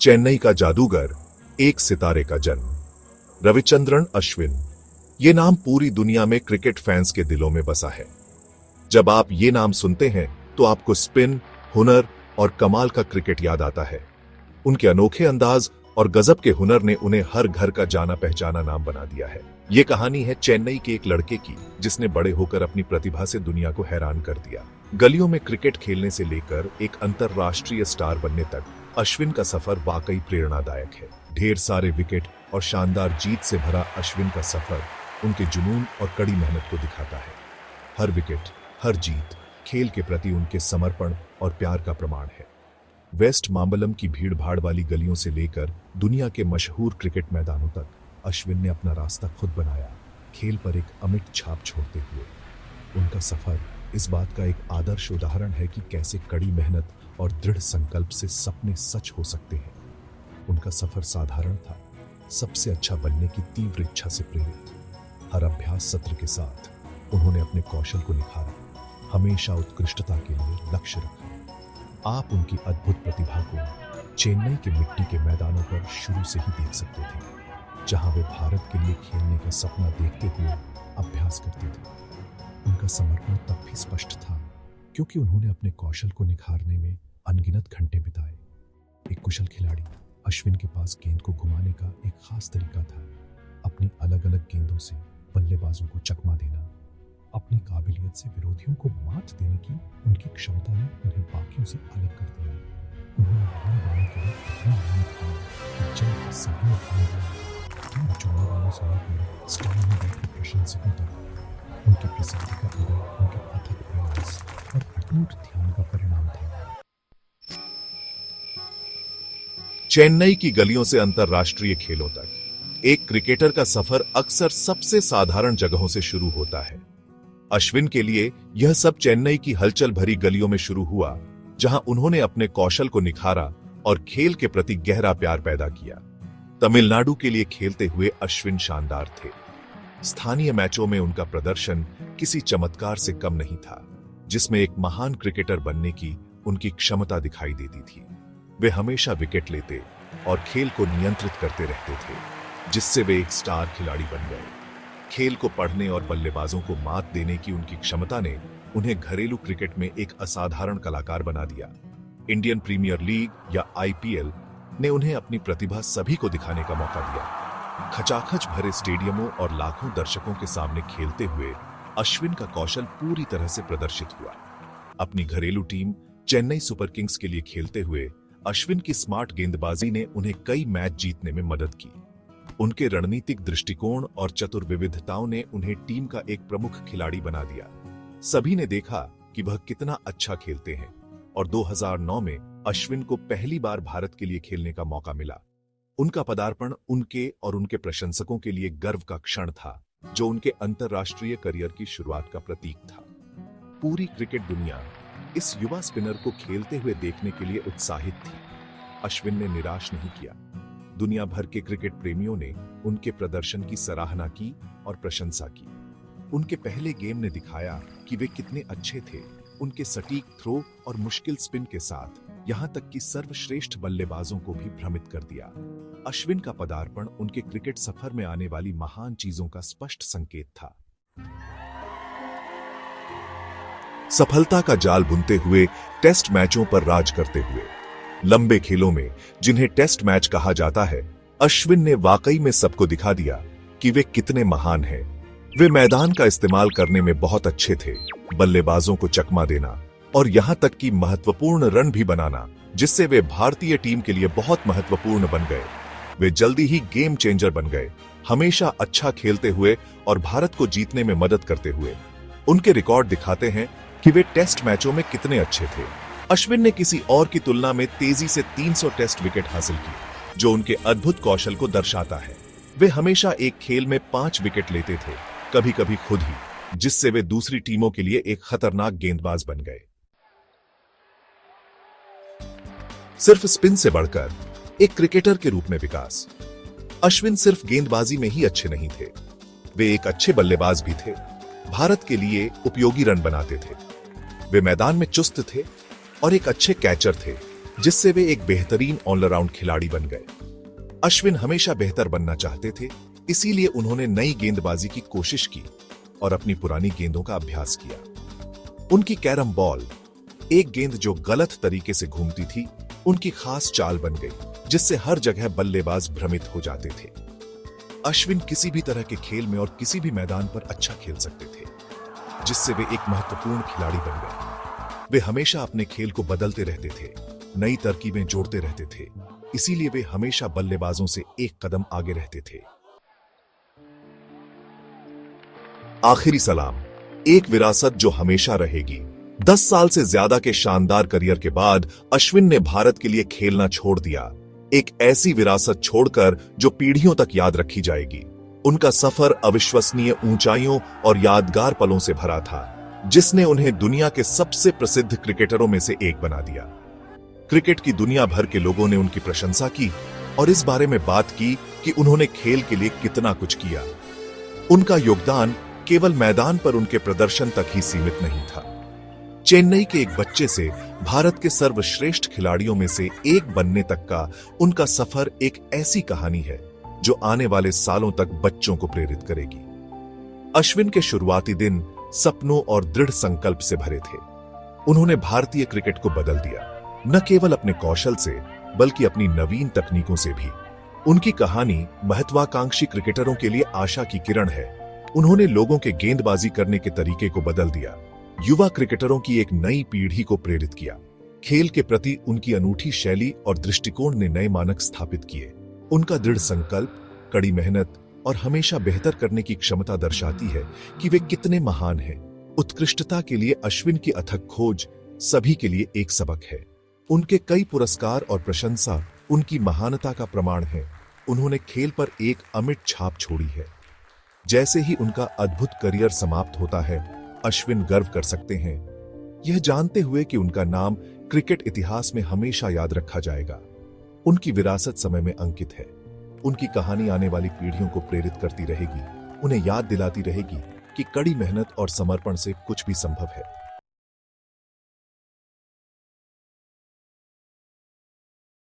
चेन्नई का जादूगर, एक सितारे का जन्म। रविचंद्रन अश्विन, ये नाम पूरी दुनिया में क्रिकेट फैंस के दिलों में बसा है। जब आप ये नाम सुनते हैं तो आपको स्पिन, हुनर और कमाल का क्रिकेट याद आता है। उनके अनोखे अंदाज और गजब के हुनर ने उन्हें हर घर का जाना पहचाना नाम बना दिया है। ये कहानी है चेन्नई के एक लड़के की, जिसने बड़े होकर अपनी प्रतिभा से दुनिया को हैरान कर दिया। गलियों में क्रिकेट खेलने से लेकर एक अंतरराष्ट्रीय स्टार बनने तक अश्विन का सफर वाकई प्रेरणादायक है। ढेर सारे विकेट और शानदार जीत से भरा अश्विन का सफर उनके जुनून और कड़ी मेहनत को दिखाता है। हर विकेट, हर जीत खेल के प्रति उनके समर्पण और प्यार का प्रमाण है। वेस्ट माम्बलम की भीड़ भाड़ वाली गलियों से लेकर दुनिया के मशहूर क्रिकेट मैदानों तक अश्विन ने अपना रास्ता खुद बनाया, खेल पर एक अमिट छाप छोड़ते हुए। उनका सफर इस बात का एक आदर्श उदाहरण है कि कैसे कड़ी मेहनत और दृढ़ संकल्प से सपने सच हो सकते हैं। उनका सफर साधारण था, सबसे अच्छा बनने की तीव्र इच्छा से प्रेरित। हर अभ्यास सत्र के साथ उन्होंने अपने कौशल को निखारा, हमेशा उत्कृष्टता के लिए लक्ष्य रखा। आप उनकी अद्भुत प्रतिभा को चेन्नई के मिट्टी के मैदानों पर शुरू से ही देख सकते थे, जहां वे भारत के लिए खेलने का सपना देखते हुए अभ्यास करते थे। उनका समर्पण तब भी स्पष्ट था क्योंकि उन्होंने अपने कौशल को निखारने में अनगिनत घंटे बिताए। एक कुशल खिलाड़ी अश्विन के पास गेंद को घुमाने का एक खास तरीका था। अपनी अलग अलग गेंदों से बल्लेबाजों को चकमा देना, अपनी काबिलियत से विरोधियों को मात देने की उनकी क्षमता ने उन्हें बाकियों से अलग कर दिया। उन्होंने महान बनने के लिए इतना मेहनत की कि जल्द सभी ने टीम चुनने वालों से लेकर स्टामिना के प्रशंसकों तक उनकी प्रसिद्धि का आधार उनके अथक प्रयास और अटूट ध्यान का परिणाम था। चेन्नई की गलियों से अंतरराष्ट्रीय खेलों तक एक क्रिकेटर का सफर अक्सर सबसे साधारण जगहों से शुरू होता है। अश्विन के लिए यह सब चेन्नई की हलचल भरी गलियों में शुरू हुआ, जहां उन्होंने अपने कौशल को निखारा और खेल के प्रति गहरा प्यार पैदा किया। तमिलनाडु के लिए खेलते हुए अश्विन शानदार थे। स्थानीय मैचों में उनका प्रदर्शन किसी चमत्कार से कम नहीं था, जिसमें एक महान क्रिकेटर बनने की उनकी क्षमता दिखाई देती थी। वे हमेशा विकेट लेते और खेल को नियंत्रित करते रहते थे, जिससे वे एक स्टार खिलाड़ी बन गए। खेल को पढ़ने और बल्लेबाजों को मात देने की उनकी क्षमता ने उन्हें घरेलू क्रिकेट में एक असाधारण कलाकार बना दिया। इंडियन प्रीमियर लीग या आईपीएल ने उन्हें अपनी प्रतिभा सभी को दिखाने का मौका दिया। खचाखच भरे स्टेडियमों और लाखों दर्शकों के सामने खेलते हुए अश्विन का कौशल पूरी तरह से प्रदर्शित हुआ। अपनी घरेलू टीम चेन्नई सुपर किंग्स के लिए खेलते हुए अश्विन की स्मार्ट गेंदबाजी ने उन्हें कई मैच जीतने में मदद की। उनके रणनीतिक दृष्टिकोण और चतुर विविधताओं ने उन्हें टीम का एक प्रमुख खिलाड़ी बना दिया। सभी ने देखा कि वह कितना अच्छा खेलते हैं और 2009 में अश्विन को पहली बार भारत के लिए खेलने का मौका मिला। उनका पदार्पण उनके और उनके प्रशंसकों के लिए गर्व का क्षण था, जो उनके अंतरराष्ट्रीय करियर की शुरुआत का प्रतीक था। पूरी क्रिकेट दुनिया इस युवा स्पिनर को खेलते हुए देखने के लिए उत्साहित थी। अश्विन ने निराश नहीं किया। दुनिया भर के क्रिकेट प्रेमियों ने उनके प्रदर्शन की सराहना की और प्रशंसा की। उनके पहले गेम ने दिखाया कि वे कितने अच्छे थे। उनके सटीक थ्रो और मुश्किल स्पिन के साथ यहां तक कि सर्वश्रेष्ठ बल्लेबाजों को भी भ्रमित कर दिया। अश्विन का पदार्पण उनके क्रिकेट सफर में आने वाली महान चीजों का स्पष्ट संकेत था। सफलता का जाल बुनते हुए, टेस्ट मैचों पर राज करते हुए, लंबे खेलों में जिन्हें टेस्ट मैच कहा जाता है, अश्विन ने वाकई में सबको दिखा दिया कि वे कितने महान हैं। वे मैदान का इस्तेमाल करने में बहुत अच्छे थे, बल्लेबाजों को चकमा देना और यहां तक कि महत्वपूर्ण रन भी बनाना, जिससे वे भारतीय टीम के लिए बहुत महत्वपूर्ण बन गए। वे जल्दी ही गेम चेंजर बन गए, हमेशा अच्छा खेलते हुए और भारत को जीतने में मदद करते हुए। उनके रिकॉर्ड दिखाते हैं कि वे टेस्ट मैचों में कितने अच्छे थे। अश्विन ने किसी और की तुलना में तेजी से 300 टेस्ट विकेट हासिल की, जो उनके अद्भुत कौशल को दर्शाता है। वे हमेशा एक खेल में 5 विकेट लेते थे, कभी कभी खुद ही, जिससे वे दूसरी टीमों के लिए एक खतरनाक गेंदबाज बन गए। सिर्फ स्पिन से बढ़कर एक क्रिकेटर के रूप में विकास। अश्विन सिर्फ गेंदबाजी में ही अच्छे नहीं थे, वे एक अच्छे बल्लेबाज भी थे। भारत के लिए उपयोगी रन बनाते थे। वे मैदान में चुस्त थे और एक अच्छे कैचर थे, जिससे वे एक बेहतरीन ऑलराउंड खिलाड़ी बन गए। अश्विन हमेशा बेहतर बनना चाहते थे, इसीलिए उन्होंने नई गेंदबाजी की कोशिश की और अपनी पुरानी गेंदों का अभ्यास किया। उनकी कैरम बॉल, एक गेंद जो गलत तरीके से घूमती थी, उनकी खास चाल बन गई, जिससे हर जगह बल्लेबाज भ्रमित हो जाते थे। अश्विन किसी भी तरह के खेल में और किसी भी मैदान पर अच्छा खेल सकते थे, जिससे वे एक महत्वपूर्ण खिलाड़ी बन गए। वे हमेशा अपने खेल को बदलते रहते थे, नई तरकीबें जोड़ते रहते थे, इसीलिए वे हमेशा बल्लेबाजों से एक कदम आगे रहते थे। आखिरी सलाम, एक विरासत जो हमेशा रहेगी। 10 साल से ज्यादा के शानदार करियर के बाद अश्विन ने भारत के लिए खेलना छोड़ दिया, एक ऐसी विरासत छोड़कर जो पीढ़ियों तक याद रखी जाएगी। उनका सफर अविश्वसनीय ऊंचाइयों और यादगार पलों से भरा था, जिसने उन्हें दुनिया के सबसे प्रसिद्ध क्रिकेटरों में से एक बना दिया। क्रिकेट की दुनिया भर के लोगों ने उनकी प्रशंसा की और इस बारे में बात की कि उन्होंने खेल के लिए कितना कुछ किया। उनका योगदान केवल मैदान पर उनके प्रदर्शन तक ही सीमित नहीं था। चेन्नई के एक बच्चे से भारत के सर्वश्रेष्ठ खिलाड़ियों में से एक बनने तक का उनका सफर एक ऐसी कहानी है जो आने वाले सालों तक बच्चों को प्रेरित करेगी। अश्विन के शुरुआती दिन सपनों और दृढ़ संकल्प से भरे थे। उन्होंने भारतीय क्रिकेट को बदल दिया, न केवल अपने कौशल से बल्कि अपनी नवीन तकनीकों से भी। उनकी कहानी महत्वाकांक्षी क्रिकेटरों के लिए आशा की किरण है। उन्होंने लोगों के गेंदबाजी करने के तरीके को बदल दिया, युवा क्रिकेटरों की एक नई पीढ़ी को प्रेरित किया। खेल के प्रति उनकी अनूठी शैली और दृष्टिकोण ने नए मानक स्थापित किए। उनका दृढ़ संकल्प, कड़ी मेहनत और हमेशा बेहतर करने की क्षमता दर्शाती है कि वे कितने महान हैं। उत्कृष्टता के लिए अश्विन की अथक खोज सभी के लिए एक सबक है। उनके कई पुरस्कार और प्रशंसा उनकी महानता का प्रमाण है। उन्होंने खेल पर एक अमिट छाप छोड़ी है। जैसे ही उनका अद्भुत करियर समाप्त होता है, अश्विन गर्व कर सकते हैं, यह जानते हुए कि उनका नाम क्रिकेट इतिहास में हमेशा याद रखा जाएगा। उनकी विरासत समय में अंकित है। उनकी कहानी आने वाली पीढ़ियों को प्रेरित करती रहेगी, उन्हें याद दिलाती रहेगी कि कड़ी मेहनत और समर्पण से कुछ भी संभव है।